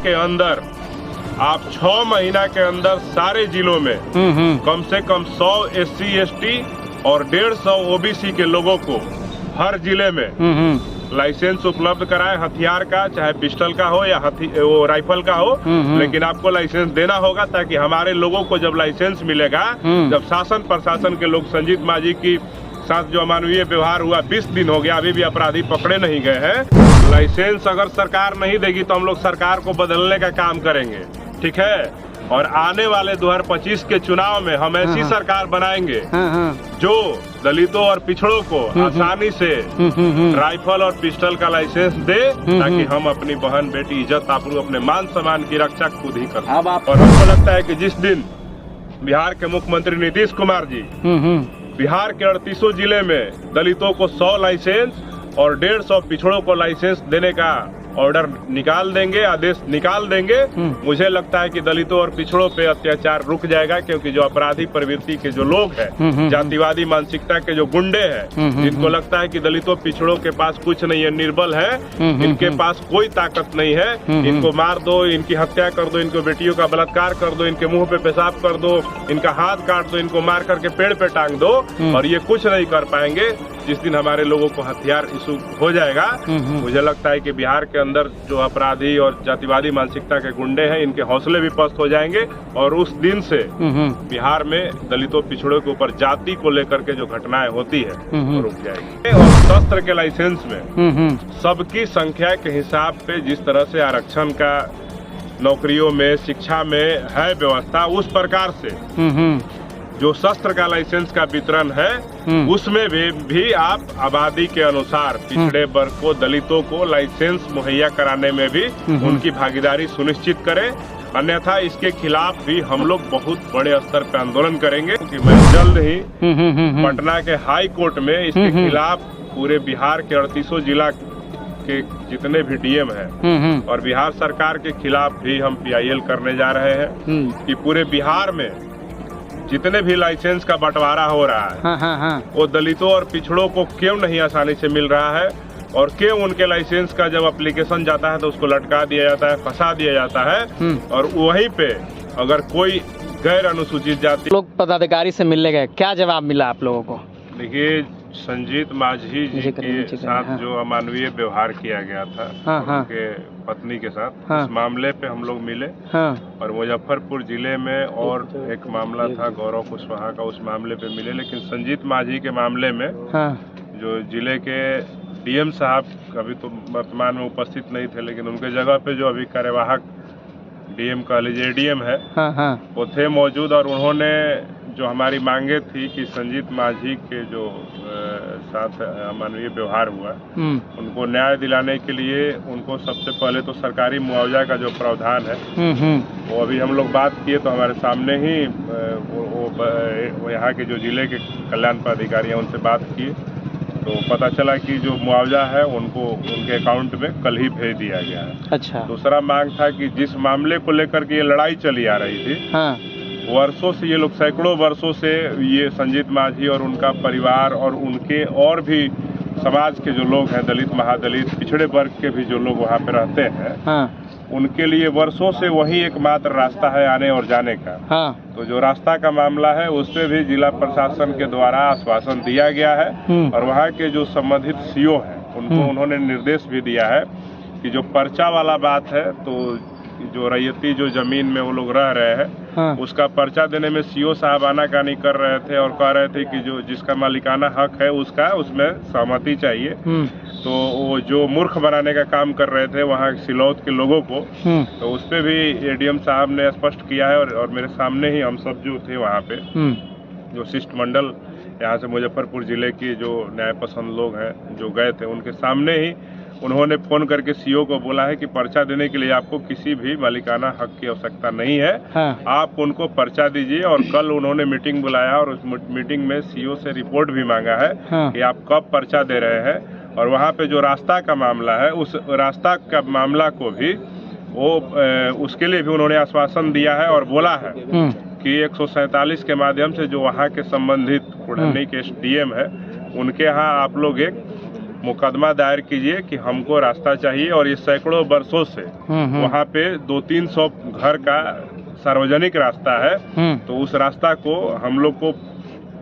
के अंदर आप 6 महीना के अंदर सारे जिलों में कम से कम 100 SC ST और 150 OBC के लोगों को हर जिले में लाइसेंस उपलब्ध कराएं, हथियार का, चाहे पिस्टल का हो या वो राइफल का हो, लेकिन आपको लाइसेंस देना होगा, ताकि हमारे लोगों को जब लाइसेंस मिलेगा, जब शासन प्रशासन के लोग संजीत मांझी की साथ जो अमानवीय व्यवहार हुआ 20 दिन हो गया, अभी भी अपराधी पकड़े नहीं गए हैं। लाइसेंस अगर सरकार नहीं देगी तो हम लोग सरकार को बदलने का काम करेंगे, ठीक है। और आने वाले 2025 के चुनाव में हम ऐसी सरकार बनाएंगे जो दलितों और पिछड़ों को आसानी से राइफल और पिस्टल का लाइसेंस दे, ताकि हम अपनी बहन बेटी इज्जत आबरू अपने मान सम्मान की रक्षा खुद ही कर। और हमको लगता है कि जिस दिन बिहार के मुख्यमंत्री नीतीश कुमार जी बिहार के 38 जिले में दलितों को 100 लाइसेंस और 150 पिछड़ों को लाइसेंस देने का ऑर्डर निकाल देंगे, आदेश निकाल देंगे, मुझे लगता है कि दलितों और पिछड़ों पे अत्याचार रुक जाएगा। क्योंकि जो अपराधी प्रवृत्ति के जो लोग हैं, जातिवादी मानसिकता के जो गुंडे हैं, जिनको लगता है कि दलितों पिछड़ों के पास कुछ नहीं है, निर्बल है, इनके पास कोई ताकत नहीं है, इनको मार दो, इनकी हत्या कर दो, इनको बेटियों का बलात्कार कर दो, इनके मुंह पे पेशाब कर दो, इनका हाथ काट दो, इनको मार करके पेड़ पे टांग दो, और ये कुछ नहीं कर पाएंगे। जिस दिन हमारे लोगों को हथियार इशू हो जाएगा, मुझे लगता है कि बिहार के अंदर जो अपराधी और जातिवादी मानसिकता के गुंडे हैं, इनके हौसले भी पस्त हो जाएंगे, और उस दिन से बिहार में दलितों पिछड़ों के ऊपर जाति को लेकर के जो घटनाएं होती है वो रुक जाएगी। और शस्त्र के लाइसेंस में सबकी संख्या के हिसाब पे जिस तरह से आरक्षण का नौकरियों में, शिक्षा में है व्यवस्था, उस प्रकार से जो शस्त्र का लाइसेंस का वितरण है, उसमें भी आप आबादी के अनुसार पिछड़े वर्ग को, दलितों को लाइसेंस मुहैया कराने में भी उनकी भागीदारी सुनिश्चित करें। अन्यथा इसके खिलाफ भी हम लोग बहुत बड़े स्तर पर आंदोलन करेंगे। कि मैं जल्द ही पटना के हाई कोर्ट में इसके खिलाफ पूरे बिहार के 38 जिला के जितने भी डीएम हैं और बिहार सरकार के खिलाफ भी हम PIL करने जा रहे हैं कि पूरे बिहार में जितने भी लाइसेंस का बंटवारा हो रहा है, वो दलितों और पिछड़ों को क्यों नहीं आसानी से मिल रहा है, और क्यों उनके लाइसेंस का जब एप्लीकेशन जाता है तो उसको लटका दिया जाता है, फंसा दिया जाता है, और वहीं पे अगर कोई गैर अनुसूचित जाति लोग पदाधिकारी से मिलने गए, क्या जवाब मिला आप लोगों को? देखिए, संजीत मांझी जी के साथ जो अमानवीय व्यवहार किया गया था उनके पत्नी के साथ, उस मामले पे हम लोग मिले, और मुजफ्फरपुर जिले में और एक मामला था गौरव कुशवाहा का, उस मामले पे मिले। लेकिन संजीत मांझी के मामले में जो जिले के DM साहब अभी तो वर्तमान में उपस्थित नहीं थे, लेकिन उनके जगह पे जो अभी कार्यवाहक DM का ADM है, वो थे मौजूद, और उन्होंने जो हमारी मांगे थी कि संजीत मांझी के जो साथ अमानवीय व्यवहार हुआ, उनको न्याय दिलाने के लिए उनको सबसे पहले तो सरकारी मुआवजा का जो प्रावधान है, वो अभी हम लोग बात किए तो हमारे सामने ही वो यहाँ के जो जिले के कल्याण पदाधिकारी हैं उनसे बात किए, तो पता चला कि जो मुआवजा है उनको उनके अकाउंट में कल ही भेज दिया गया है। अच्छा। दूसरा मांग था कि जिस मामले को लेकर के ये लड़ाई चली आ रही थी, वर्षों से ये लोग, सैकड़ों वर्षों से ये संजीत मांझी और उनका परिवार और उनके और भी समाज के जो लोग हैं, दलित, महादलित, पिछड़े वर्ग के भी जो लोग वहाँ पे रहते हैं, उनके लिए वर्षों से वही एकमात्र रास्ता है आने और जाने का। तो जो रास्ता का मामला है उस पे भी जिला प्रशासन के द्वारा आश्वासन दिया गया है, और वहाँ के जो संबंधित CO हैं उनको उन्होंने निर्देश भी दिया है कि जो पर्चा वाला बात है, तो जो रैयती जो जमीन में वो लोग रह रहे हैं, उसका पर्चा देने में CO साहब आनाकानी कर रहे थे और कह रहे थे कि जो जिसका मालिकाना हक है उसका उसमें सहमति चाहिए। तो वो जो मूर्ख बनाने का काम कर रहे थे वहाँ सिलौत के लोगों को, तो उस पर भी ADM साहब ने स्पष्ट किया है, और मेरे सामने ही हम सब जो थे वहाँ पे, जो शिष्टमंडल यहाँ से मुजफ्फरपुर जिले के जो न्याय पसंद लोग हैं जो गए थे, उनके सामने ही उन्होंने फोन करके CO को बोला है कि पर्चा देने के लिए आपको किसी भी मालिकाना हक की आवश्यकता नहीं है, आप उनको पर्चा दीजिए। और कल उन्होंने मीटिंग बुलाया और उस मीटिंग में CO से रिपोर्ट भी मांगा है कि आप कब पर्चा दे रहे हैं, और वहाँ पे जो रास्ता का मामला है, उस रास्ता का मामला को भी वो उसके लिए भी उन्होंने आश्वासन दिया है, और बोला है कि 147 के माध्यम से जो वहाँ के संबंधित कुढ़नी के SDM है, उनके यहाँ आप लोग एक मुकदमा दायर कीजिए कि हमको रास्ता चाहिए। और ये सैकड़ों वर्षों से वहाँ पे 200-300 घर का सार्वजनिक रास्ता है, तो उस रास्ता को हम लोग को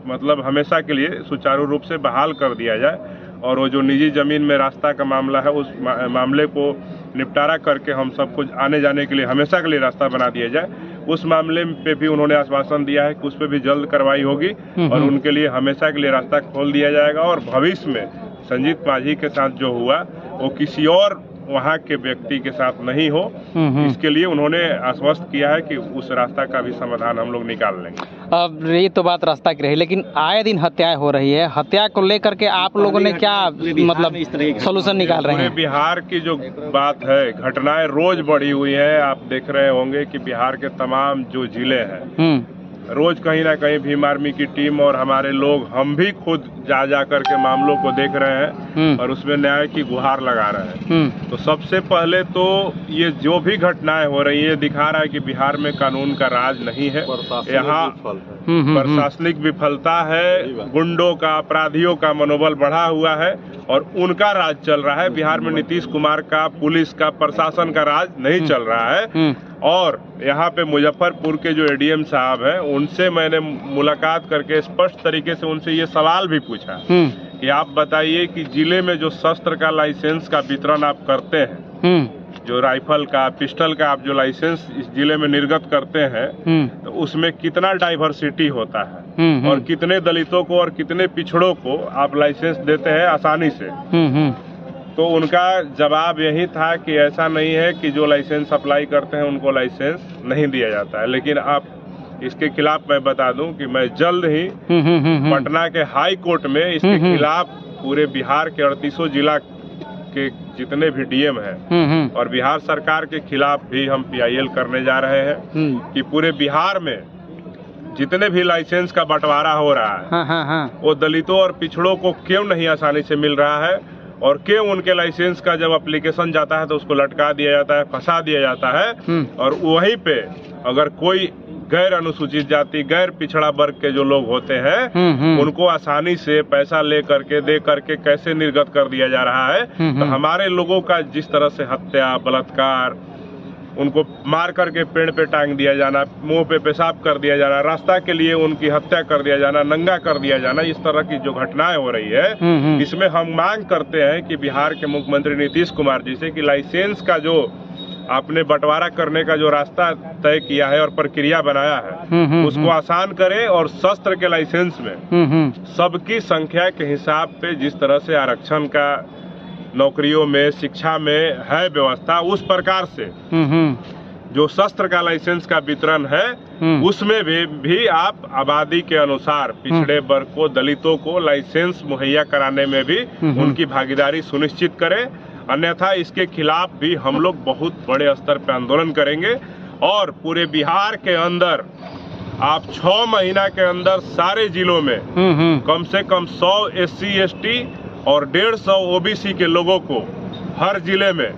मतलब हमेशा के लिए सुचारू रूप से बहाल कर दिया जाए। और वो जो निजी जमीन में रास्ता का मामला है, उस मामले को निपटारा करके हम सब कुछ आने जाने के लिए हमेशा के लिए रास्ता बना दिया जाए। उस मामले पे भी उन्होंने आश्वासन दिया है कि उस पर भी जल्द कार्रवाई होगी और उनके लिए हमेशा के लिए रास्ता खोल दिया जाएगा। और भविष्य में संजीत माझी के साथ जो हुआ वो किसी और वहाँ के व्यक्ति के साथ नहीं हो, इसके लिए उन्होंने आश्वस्त किया है कि उस रास्ता का भी समाधान हम लोग निकाल लेंगे। अब ये तो बात रास्ता की रही, लेकिन आए दिन हत्याएं हो रही है। हत्या को लेकर के आप लोगों ने क्या मतलब सोल्यूशन निकाल रहे हैं? पूरे बिहार की जो बात है, घटनाएं रोज बढ़ी हुई है। आप देख रहे होंगे कि बिहार के तमाम जो जिले हैं, रोज कहीं ना कहीं भीम आर्मी की टीम और हमारे लोग, हम भी खुद जा करके मामलों को देख रहे हैं और उसमें न्याय की गुहार लगा रहे हैं। तो सबसे पहले तो ये जो भी घटनाएं हो रही है दिखा रहा है कि बिहार में कानून का राज नहीं है, यहाँ प्रशासनिक विफलता है, गुंडों का, अपराधियों का मनोबल बढ़ा हुआ है और उनका राज चल रहा है। बिहार में नीतीश कुमार का, पुलिस का, प्रशासन का राज नहीं चल रहा है। और यहाँ पे मुजफ्फरपुर के जो एडीएम साहब हैं, उनसे मैंने मुलाकात करके स्पष्ट तरीके से उनसे ये सवाल भी पूछा कि आप बताइए कि जिले में जो शस्त्र का लाइसेंस का वितरण आप करते हैं, जो राइफल का, पिस्टल का आप जो लाइसेंस इस जिले में निर्गत करते हैं, तो उसमें कितना डाइवर्सिटी होता है और कितने दलितों को और कितने पिछड़ों को आप लाइसेंस देते हैं आसानी से। तो उनका जवाब यही था कि ऐसा नहीं है कि जो लाइसेंस अप्लाई करते हैं उनको लाइसेंस नहीं दिया जाता है। लेकिन आप इसके खिलाफ मैं बता दूं कि मैं जल्द ही पटना के हाई कोर्ट में इसके खिलाफ पूरे बिहार के 38 जिला के जितने भी डीएम हैं और बिहार सरकार के खिलाफ भी हम PIL करने जा रहे हैं कि पूरे बिहार में जितने भी लाइसेंस का बंटवारा हो रहा है वो दलितों और पिछड़ों को क्यों नहीं आसानी से मिल रहा है और क्यों उनके लाइसेंस का जब एप्लीकेशन जाता है तो उसको लटका दिया जाता है, फंसा दिया जाता है। और वहीं पे अगर कोई गैर अनुसूचित जाति, गैर पिछड़ा वर्ग के जो लोग होते हैं उनको आसानी से पैसा ले करके, दे करके कैसे निर्गत कर दिया जा रहा है। तो हमारे लोगों का जिस तरह से हत्या, बलात्कार, उनको मार करके पेड़ पे टांग दिया जाना, मुंह पे पेशाब कर दिया जाना, रास्ता के लिए उनकी हत्या कर दिया जाना, नंगा कर दिया जाना, इस तरह की जो घटनाएं हो रही है, इसमें हम मांग करते हैं कि बिहार के मुख्यमंत्री नीतीश कुमार जी से कि लाइसेंस का जो आपने बंटवारा करने का जो रास्ता तय किया है और प्रक्रिया बनाया है उसको आसान करें और शस्त्र के लाइसेंस में सबकी संख्या के हिसाब पे जिस तरह से आरक्षण का नौकरियों में, शिक्षा में है व्यवस्था, उस प्रकार से जो शस्त्र का लाइसेंस का वितरण है उसमें भी आप आबादी के अनुसार पिछड़े वर्ग को, दलितों को लाइसेंस मुहैया कराने में भी उनकी भागीदारी सुनिश्चित करें। अन्यथा इसके खिलाफ भी हम लोग बहुत बड़े स्तर पर आंदोलन करेंगे और पूरे बिहार के अंदर आप 6 महीना के अंदर सारे जिलों में कम से कम 100 SC ST और 150 OBC के लोगों को हर जिले में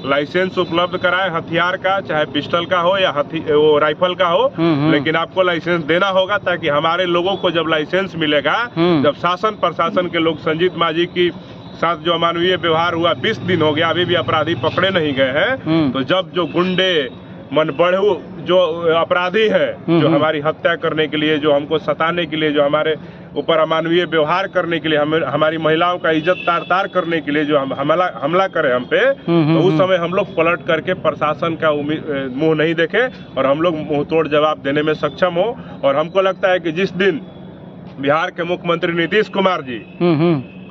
लाइसेंस उपलब्ध कराए, हथियार का, चाहे पिस्टल का हो या वो राइफल का हो, लेकिन आपको लाइसेंस देना होगा ताकि हमारे लोगों को जब लाइसेंस मिलेगा, जब शासन प्रशासन के लोग, संजीत माझी की साथ जो अमानवीय व्यवहार हुआ 20 दिन हो गया, अभी भी अपराधी पकड़े नहीं गए हैं, तो जब जो गुंडे मनबढ़ू जो अपराधी है जो हमारी हत्या करने के लिए, जो हमको सताने के लिए, जो हमारे ऊपर अमानवीय व्यवहार करने के लिए, हमारी महिलाओं का इज्जत तार करने के लिए जो हमला करे हम पे, तो उस समय हम लोग पलट करके प्रशासन का मुंह नहीं देखे और हम लोग मुंह तोड़ जवाब देने में सक्षम हो। और हमको लगता है कि जिस दिन बिहार के मुख्यमंत्री नीतीश कुमार जी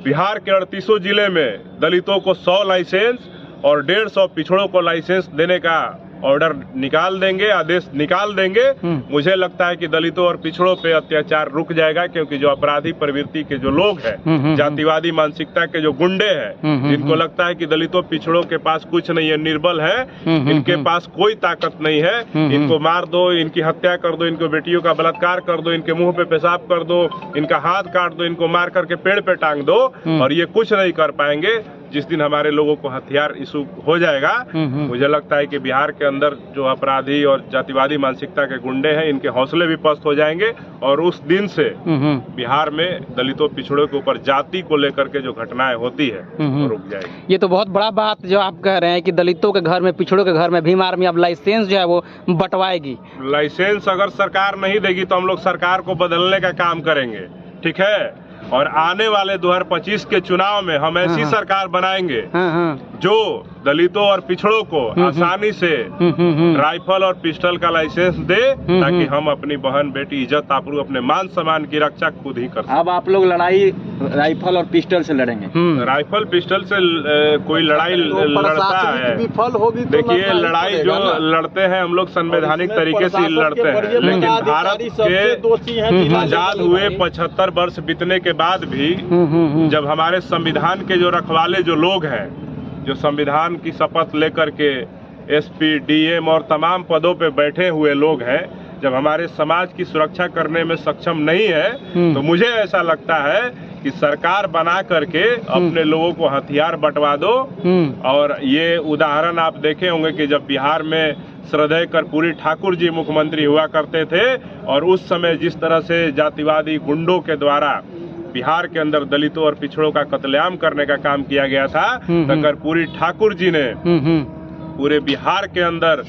बिहार के 38 जिले में दलितों को 100 लाइसेंस और 150 पिछड़ों को लाइसेंस देने का ऑर्डर निकाल देंगे, आदेश निकाल देंगे, मुझे लगता है कि दलितों और पिछड़ों पे अत्याचार रुक जाएगा। क्योंकि जो अपराधी प्रवृत्ति के जो लोग हैं, जातिवादी मानसिकता के जो गुंडे हैं, जिनको लगता है कि दलितों पिछड़ों के पास कुछ नहीं है, निर्बल है, इनके पास कोई ताकत नहीं है, इनको मार दो, इनकी हत्या कर दो, इनको बेटियों का बलात्कार कर दो, इनके मुंह पे पेशाब कर दो, इनका हाथ काट दो, इनको मार करके पेड़ पे टांग दो और ये कुछ नहीं कर पाएंगे। जिस दिन हमारे लोगों को हथियार इशू हो जाएगा, मुझे लगता है कि बिहार के अंदर जो अपराधी और जातिवादी मानसिकता के गुंडे हैं, इनके हौसले भी पस्त हो जाएंगे और उस दिन से बिहार में दलितों पिछड़ों के ऊपर जाति को लेकर के जो घटनाएं होती है वो रुक जाएगी। ये तो बहुत बड़ा बात जो आप कह रहे हैं कि दलितों के घर में, पिछड़ों के घर में भीम आर्मी अब लाइसेंस जो है वो बंटवाएगी। लाइसेंस अगर सरकार नहीं देगी तो हम लोग सरकार को बदलने का काम करेंगे, ठीक है। और आने वाले 2025 के चुनाव में हम ऐसी सरकार बनाएंगे जो दलितों और पिछड़ों को आसानी से राइफल और पिस्टल का लाइसेंस दे, ताकि हम अपनी बहन बेटी इज्जत आबरू, अपने मान सम्मान की रक्षा खुद ही कर सकें। अब आप लोग लड़ाई राइफल और पिस्टल से लड़ेंगे? राइफल पिस्टल से कोई लड़ाई लड़ता है, विफल होगी। देखिए लड़ाई जो लड़ते हैं हम लोग संवैधानिक तरीके से लड़ते हैं, लेकिन भारत के आजाद हुए 75 वर्ष बीतने के बाद भी जब हमारे संविधान के जो रखवाले जो लोग हैं, जो संविधान की शपथ लेकर के एसपी, डीएम और तमाम पदों पे बैठे हुए लोग हैं, जब हमारे समाज की सुरक्षा करने में सक्षम नहीं है, तो मुझे ऐसा लगता है कि सरकार बना करके अपने लोगों को हथियार बंटवा दो। और ये उदाहरण आप देखे होंगे कि जब बिहार में श्रद्धेय कर्पूरी ठाकुर जी मुख्यमंत्री हुआ करते थे और उस समय जिस तरह से जातिवादी गुंडों के द्वारा बिहार के अंदर दलितों और पिछड़ों का कत्लेआम करने का काम किया गया था, तो कर्पूरी ठाकुर जी ने पूरे बिहार के अंदर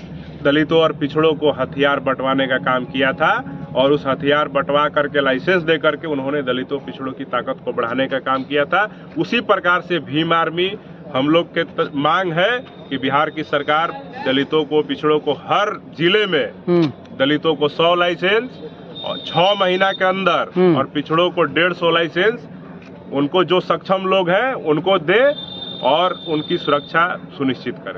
दलितों और पिछड़ों को हथियार बंटवाने का काम किया था और उस हथियार बंटवा करके लाइसेंस दे करके उन्होंने दलितों पिछड़ों की ताकत को बढ़ाने का काम किया था। उसी प्रकार से भीम आर्मी हम लोग के मांग है कि बिहार की सरकार दलितों को, पिछड़ों को हर जिले में दलितों को 100 लाइसेंस और 6 महीना के अंदर और पिछड़ों को 150 लाइसेंस, उनको जो सक्षम लोग हैं उनको दे और उनकी सुरक्षा सुनिश्चित करें।